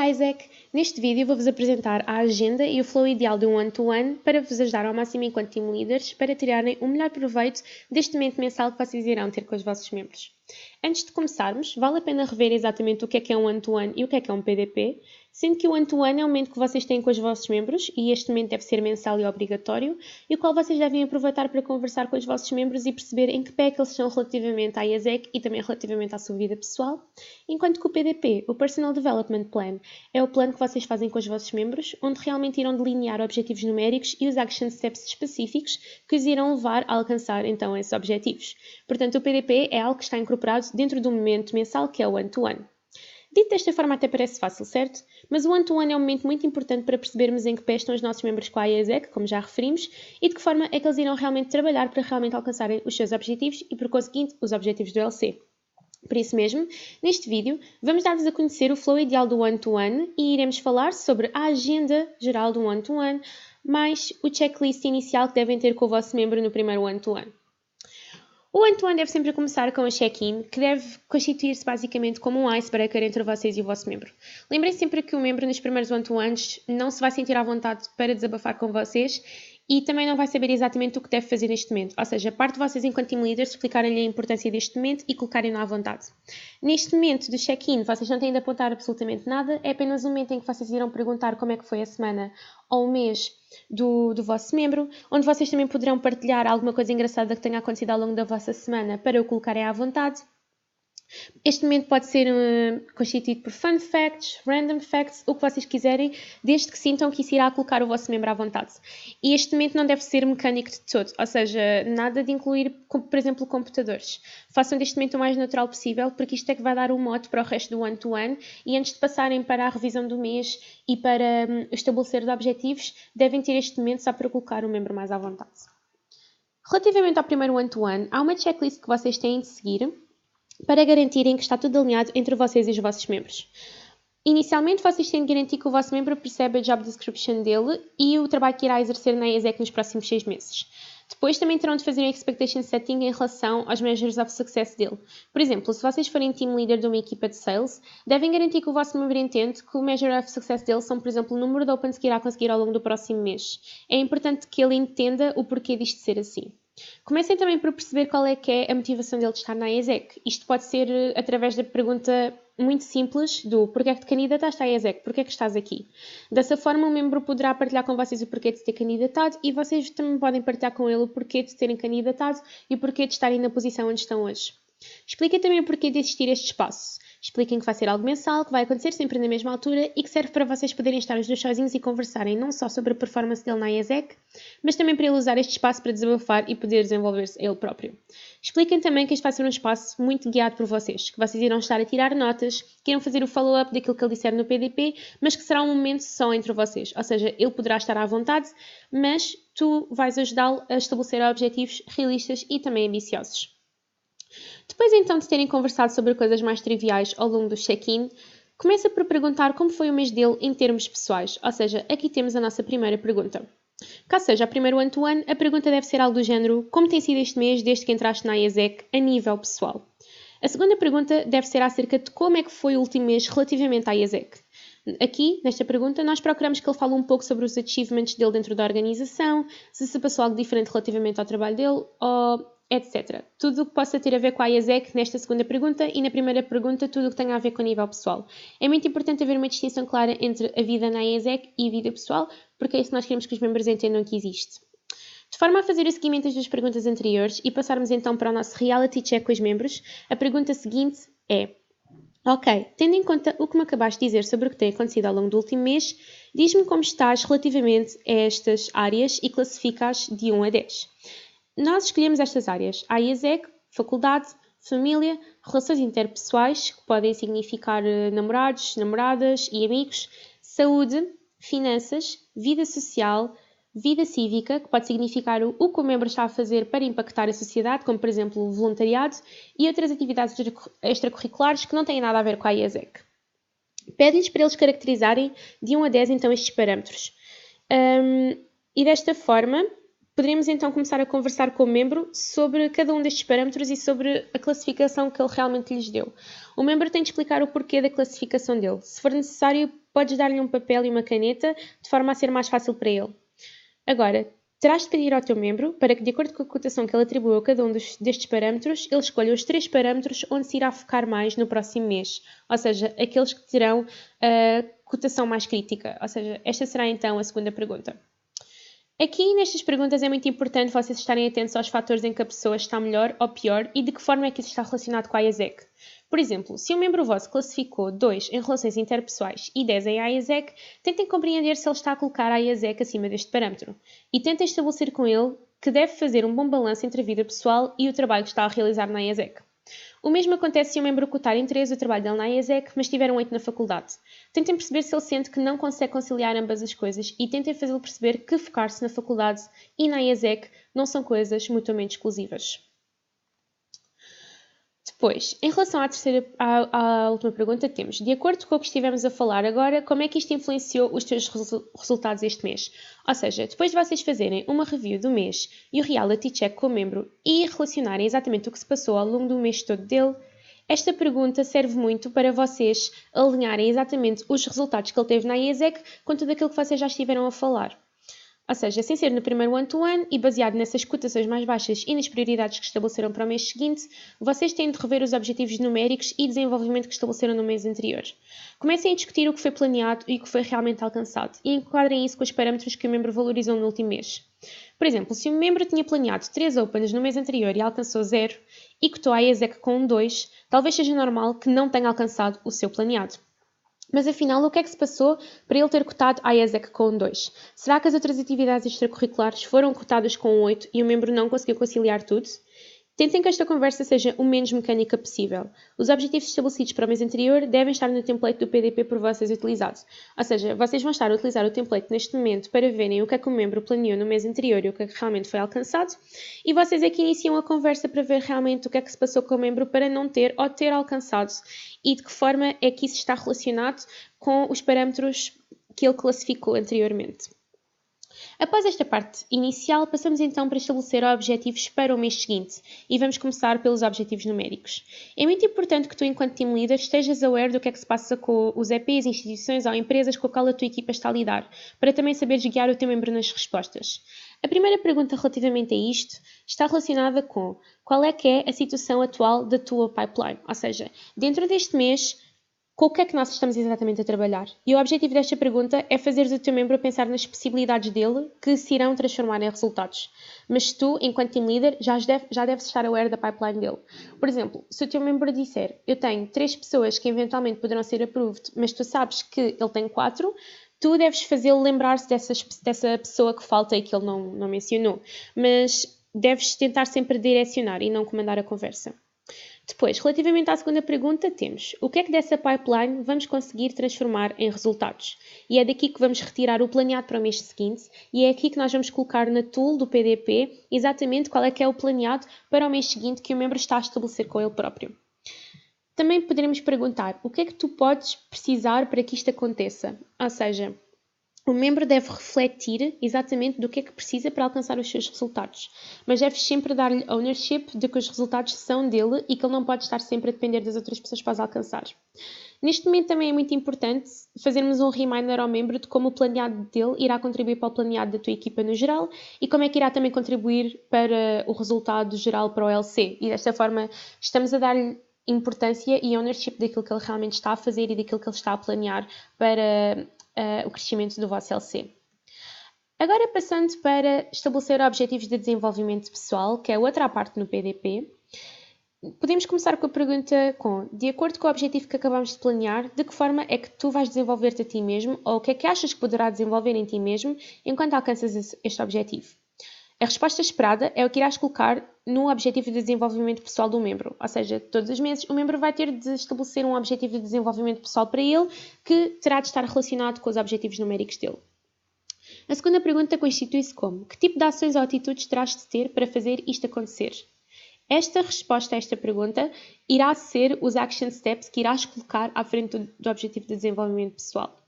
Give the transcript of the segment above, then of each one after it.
Olá Isaac! Neste vídeo vou-vos apresentar a agenda e o flow ideal de um one-to-one para vos ajudar ao máximo enquanto team leaders para tirarem o melhor proveito deste momento mensal que vocês irão ter com os vossos membros. Antes de começarmos, vale a pena rever exatamente o que é um one-to-one e o que é um PDP, sendo que o one-to-one é um momento que vocês têm com os vossos membros e este momento deve ser mensal e obrigatório, e o qual vocês devem aproveitar para conversar com os vossos membros e perceber em que pé é que eles estão relativamente à IASEC e também relativamente à sua vida pessoal, enquanto que o PDP, o Personal Development Plan, é o plano que vocês fazem com os vossos membros, onde realmente irão delinear objetivos numéricos e os action steps específicos que os irão levar a alcançar então esses objetivos. Portanto, o PDP é algo que está incorporado dentro do momento mensal que é o one-to-one. Dito desta forma até parece fácil, certo? Mas o one-to-one é um momento muito importante para percebermos em que pé estão os nossos membros com a IASEC, como já referimos, e de que forma é que eles irão realmente trabalhar para realmente alcançarem os seus objetivos e, por conseguinte, os objetivos do LC. Por isso mesmo, neste vídeo, vamos dar-vos a conhecer o flow ideal do one-to-one e iremos falar sobre a agenda geral do one-to-one, mais o checklist inicial que devem ter com o vosso membro no primeiro one-to-one. O one-to-one deve sempre começar com a check-in, que deve constituir-se basicamente como um icebreaker entre vocês e o vosso membro. Lembrem sempre que o membro nos primeiros one-to-ones não se vai sentir à vontade para desabafar com vocês e também não vai saber exatamente o que deve fazer neste momento. Ou seja, parte de vocês enquanto team leaders explicarem-lhe a importância deste momento e colocarem-no à vontade. Neste momento do check-in, vocês não têm de apontar absolutamente nada, é apenas um momento em que vocês irão perguntar como é que foi a semana ou o mês do vosso membro, onde vocês também poderão partilhar alguma coisa engraçada que tenha acontecido ao longo da vossa semana para o colocarem à vontade. Este momento pode ser constituído por fun facts, random facts, o que vocês quiserem, desde que sintam que isso irá colocar o vosso membro à vontade. E este momento não deve ser mecânico de todo, ou seja, nada de incluir, por exemplo, computadores. Façam deste momento o mais natural possível, porque isto é que vai dar um mote para o resto do one-to-one, e antes de passarem para a revisão do mês e para estabelecer os objetivos, devem ter este momento só para colocar o membro mais à vontade. Relativamente ao primeiro one-to-one, há uma checklist que vocês têm de seguir para garantirem que está tudo alinhado entre vocês e os vossos membros. Inicialmente, vocês têm de garantir que o vosso membro percebe a job description dele e o trabalho que irá exercer na IASEC nos próximos 6 meses. Depois, também terão de fazer um expectation setting em relação aos measures of success dele. Por exemplo, se vocês forem team leader de uma equipa de sales, devem garantir que o vosso membro entende que o measure of success dele são, por exemplo, o número de opens que irá conseguir ao longo do próximo mês. É importante que ele entenda o porquê disto ser assim. Comecem também por perceber qual é que é a motivação dele de estar na IASEC. Isto pode ser através da pergunta muito simples do porquê é que te candidataste à IASEC, porquê é que estás aqui. Dessa forma o membro poderá partilhar com vocês o porquê de se ter candidatado e vocês também podem partilhar com ele o porquê de se terem candidatado e o porquê de estarem na posição onde estão hoje. Expliquem também o porquê de existir este espaço. Expliquem que vai ser algo mensal, que vai acontecer sempre na mesma altura e que serve para vocês poderem estar os dois sozinhos e conversarem não só sobre a performance dele na IASEC, mas também para ele usar este espaço para desabafar e poder desenvolver-se ele próprio. Expliquem também que este vai ser um espaço muito guiado por vocês, que vocês irão estar a tirar notas, que irão fazer o follow-up daquilo que ele disser no PDP, mas que será um momento só entre vocês. Ou seja, ele poderá estar à vontade, mas tu vais ajudá-lo a estabelecer objetivos realistas e também ambiciosos. Depois então de terem conversado sobre coisas mais triviais ao longo do check-in, começa por perguntar como foi o mês dele em termos pessoais, ou seja, aqui temos a nossa primeira pergunta. Caso seja a primeiro one-to-one, a pergunta deve ser algo do género: como tem sido este mês desde que entraste na IASEC a nível pessoal? A segunda pergunta deve ser acerca de como é que foi o último mês relativamente à IASEC. Aqui, nesta pergunta, nós procuramos que ele fale um pouco sobre os achievements dele dentro da organização, se passou algo diferente relativamente ao trabalho dele, ou etc. Tudo o que possa ter a ver com a IASEC nesta segunda pergunta e na primeira pergunta tudo o que tenha a ver com o nível pessoal. É muito importante haver uma distinção clara entre a vida na IASEC e a vida pessoal, porque é isso que nós queremos que os membros entendam que existe. De forma a fazer o seguimento das duas perguntas anteriores e passarmos então para o nosso reality check com os membros, a pergunta seguinte é: ok, tendo em conta o que me acabaste de dizer sobre o que tem acontecido ao longo do último mês, diz-me como estás relativamente a estas áreas e classifica-as de 1 a 10. Nós escolhemos estas áreas: a IASEC, faculdade, família, relações interpessoais, que podem significar namorados, namoradas e amigos, saúde, finanças, vida social, vida cívica, que pode significar o que o membro está a fazer para impactar a sociedade, como por exemplo o voluntariado, e outras atividades extracurriculares que não têm nada a ver com a IASEC. Pede-lhes para eles caracterizarem de 1 a 10 então estes parâmetros. E desta forma, poderíamos então começar a conversar com o membro sobre cada um destes parâmetros e sobre a classificação que ele realmente lhes deu. O membro tem de explicar o porquê da classificação dele. Se for necessário, podes dar-lhe um papel e uma caneta de forma a ser mais fácil para ele. Agora, terás de pedir ao teu membro para que, de acordo com a cotação que ele atribuiu a cada um destes parâmetros, ele escolha os 3 parâmetros onde se irá focar mais no próximo mês, ou seja, aqueles que terão a cotação mais crítica. Ou seja, esta será então a segunda pergunta. Aqui, nestas perguntas, é muito importante vocês estarem atentos aos fatores em que a pessoa está melhor ou pior e de que forma é que isso está relacionado com a IASEC. Por exemplo, se um membro vosso classificou 2 em relações interpessoais e 10 em IASEC, tentem compreender se ele está a colocar a IASEC acima deste parâmetro e tentem estabelecer com ele que deve fazer um bom balanço entre a vida pessoal e o trabalho que está a realizar na IASEC. O mesmo acontece se um membro cotar em 3 o trabalho dele na IASEC, mas tiver um 8 na faculdade. Tentem perceber se ele sente que não consegue conciliar ambas as coisas e tentem fazê-lo perceber que focar-se na faculdade e na IASEC não são coisas mutuamente exclusivas. Depois, em relação à última pergunta, temos, de acordo com o que estivemos a falar agora, como é que isto influenciou os teus resultados este mês? Ou seja, depois de vocês fazerem uma review do mês e o reality check com o membro e relacionarem exatamente o que se passou ao longo do mês todo dele, esta pergunta serve muito para vocês alinharem exatamente os resultados que ele teve na IASEC com tudo aquilo que vocês já estiveram a falar. Ou seja, sem ser no primeiro one-to-one e baseado nessas cotações mais baixas e nas prioridades que estabeleceram para o mês seguinte, vocês têm de rever os objetivos numéricos e desenvolvimento que estabeleceram no mês anterior. Comecem a discutir o que foi planeado e o que foi realmente alcançado e enquadrem isso com os parâmetros que o membro valorizou no último mês. Por exemplo, se o membro tinha planeado 3 Opens no mês anterior e alcançou 0 e cotou a IASEC com um 2, talvez seja normal que não tenha alcançado o seu planeado. Mas afinal, o que é que se passou para ele ter cotado a IASEC com um 2? Será que as outras atividades extracurriculares foram cotadas com um 8 e o membro não conseguiu conciliar tudo? Tentem que esta conversa seja o menos mecânica possível. Os objetivos estabelecidos para o mês anterior devem estar no template do PDP por vocês utilizado. Ou seja, vocês vão estar a utilizar o template neste momento para verem o que é que o membro planeou no mês anterior e o que é que realmente foi alcançado. E vocês é que iniciam a conversa para ver realmente o que é que se passou com o membro para não ter ou ter alcançado e de que forma é que isso está relacionado com os parâmetros que ele classificou anteriormente. Após esta parte inicial, passamos então para estabelecer objetivos para o mês seguinte e vamos começar pelos objetivos numéricos. É muito importante que tu, enquanto team leader, estejas aware do que é que se passa com os EPs, instituições ou empresas com a qual a tua equipa está a lidar, para também saberes guiar o teu membro nas respostas. A primeira pergunta relativamente a isto está relacionada com qual é que é a situação atual da tua pipeline, ou seja, dentro deste mês, com o que é que nós estamos exatamente a trabalhar? E o objetivo desta pergunta é fazer o teu membro pensar nas possibilidades dele que se irão transformar em resultados. Mas tu, enquanto team leader, já deves estar aware da pipeline dele. Por exemplo, se o teu membro disser, eu tenho 3 pessoas que eventualmente poderão ser approved, mas tu sabes que ele tem 4, tu deves fazê-lo lembrar-se dessa pessoa que falta e que ele não mencionou. Mas deves tentar sempre direcionar e não comandar a conversa. Depois, relativamente à segunda pergunta, temos o que é que dessa pipeline vamos conseguir transformar em resultados? E é daqui que vamos retirar o planeado para o mês seguinte e é aqui que nós vamos colocar na tool do PDP exatamente qual é que é o planeado para o mês seguinte que o membro está a estabelecer com ele próprio. Também poderemos perguntar o que é que tu podes precisar para que isto aconteça? Ou seja, o membro deve refletir exatamente do que é que precisa para alcançar os seus resultados, mas deves sempre dar-lhe ownership de que os resultados são dele e que ele não pode estar sempre a depender das outras pessoas para os alcançar. Neste momento também é muito importante fazermos um reminder ao membro de como o planeado dele irá contribuir para o planeado da tua equipa no geral e como é que irá também contribuir para o resultado geral para o LC. E desta forma estamos a dar-lhe importância e ownership daquilo que ele realmente está a fazer e daquilo que ele está a planear para o crescimento do vosso LC. Agora passando para estabelecer objetivos de desenvolvimento pessoal, que é outra parte no PDP, podemos começar com a pergunta de acordo com o objetivo que acabamos de planear, de que forma é que tu vais desenvolver-te a ti mesmo ou o que é que achas que poderá desenvolver em ti mesmo enquanto alcanças este objetivo? A resposta esperada é o que irás colocar no objetivo de desenvolvimento pessoal do membro. Ou seja, todos os meses o membro vai ter de estabelecer um objetivo de desenvolvimento pessoal para ele que terá de estar relacionado com os objetivos numéricos dele. A segunda pergunta constitui-se como: que tipo de ações ou atitudes terás de ter para fazer isto acontecer? Esta resposta a esta pergunta irá ser os action steps que irás colocar à frente do objetivo de desenvolvimento pessoal.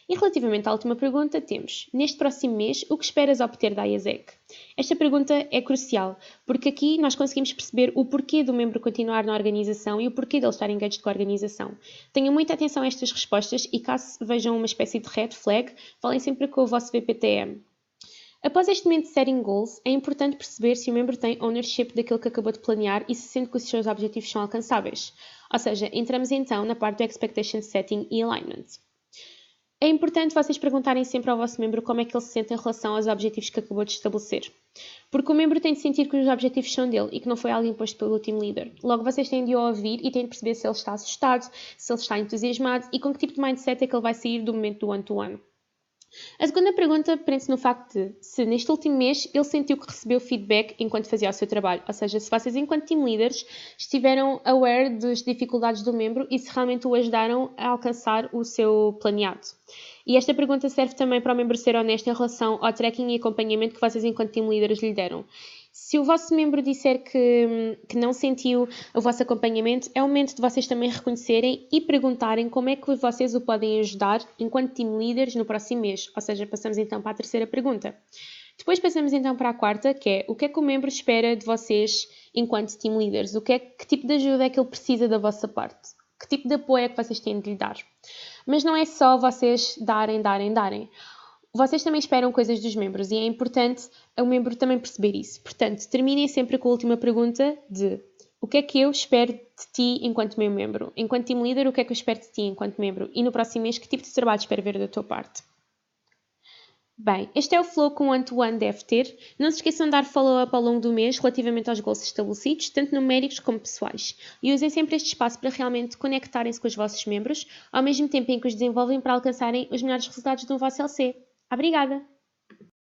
E relativamente à última pergunta, temos: neste próximo mês, o que esperas obter da IASEC? Esta pergunta é crucial, porque aqui nós conseguimos perceber o porquê do membro continuar na organização e o porquê dele estar engaged com a organização. Tenham muita atenção a estas respostas e caso vejam uma espécie de red flag, falem sempre com o vosso VPTM. Após este momento de setting goals, é importante perceber se o membro tem ownership daquilo que acabou de planear e se sente que os seus objetivos são alcançáveis. Ou seja, entramos então na parte do expectation setting e alignment. É importante vocês perguntarem sempre ao vosso membro como é que ele se sente em relação aos objetivos que acabou de estabelecer. Porque o membro tem de sentir que os objetivos são dele e que não foi algo imposto pelo team leader. Logo, vocês têm de o ouvir e têm de perceber se ele está assustado, se ele está entusiasmado e com que tipo de mindset é que ele vai sair do momento do one-to-one. A segunda pergunta prende-se no facto de se neste último mês ele sentiu que recebeu feedback enquanto fazia o seu trabalho, ou seja, se vocês enquanto team leaders estiveram aware das dificuldades do membro e se realmente o ajudaram a alcançar o seu planeado. E esta pergunta serve também para o membro ser honesto em relação ao tracking e acompanhamento que vocês enquanto team leaders lhe deram. Se o vosso membro disser que não sentiu o vosso acompanhamento, é o momento de vocês também reconhecerem e perguntarem como é que vocês o podem ajudar enquanto team leaders no próximo mês. Ou seja, passamos então para a terceira pergunta. Depois passamos então para a quarta, que é o que é que o membro espera de vocês enquanto team leaders? Que tipo de ajuda é que ele precisa da vossa parte? Que tipo de apoio é que vocês têm de lhe dar? Mas não é só vocês darem. Vocês também esperam coisas dos membros e é importante o membro também perceber isso. Portanto, terminem sempre com a última pergunta de o que é que eu espero de ti enquanto meu membro? Enquanto team leader, o que é que eu espero de ti enquanto membro? E no próximo mês, que tipo de trabalho espero ver da tua parte? Bem, este é o flow que um one-to-one deve ter. Não se esqueçam de dar follow-up ao longo do mês relativamente aos goals estabelecidos, tanto numéricos como pessoais. E usem sempre este espaço para realmente conectarem-se com os vossos membros, ao mesmo tempo em que os desenvolvem para alcançarem os melhores resultados do vosso LC. Obrigada!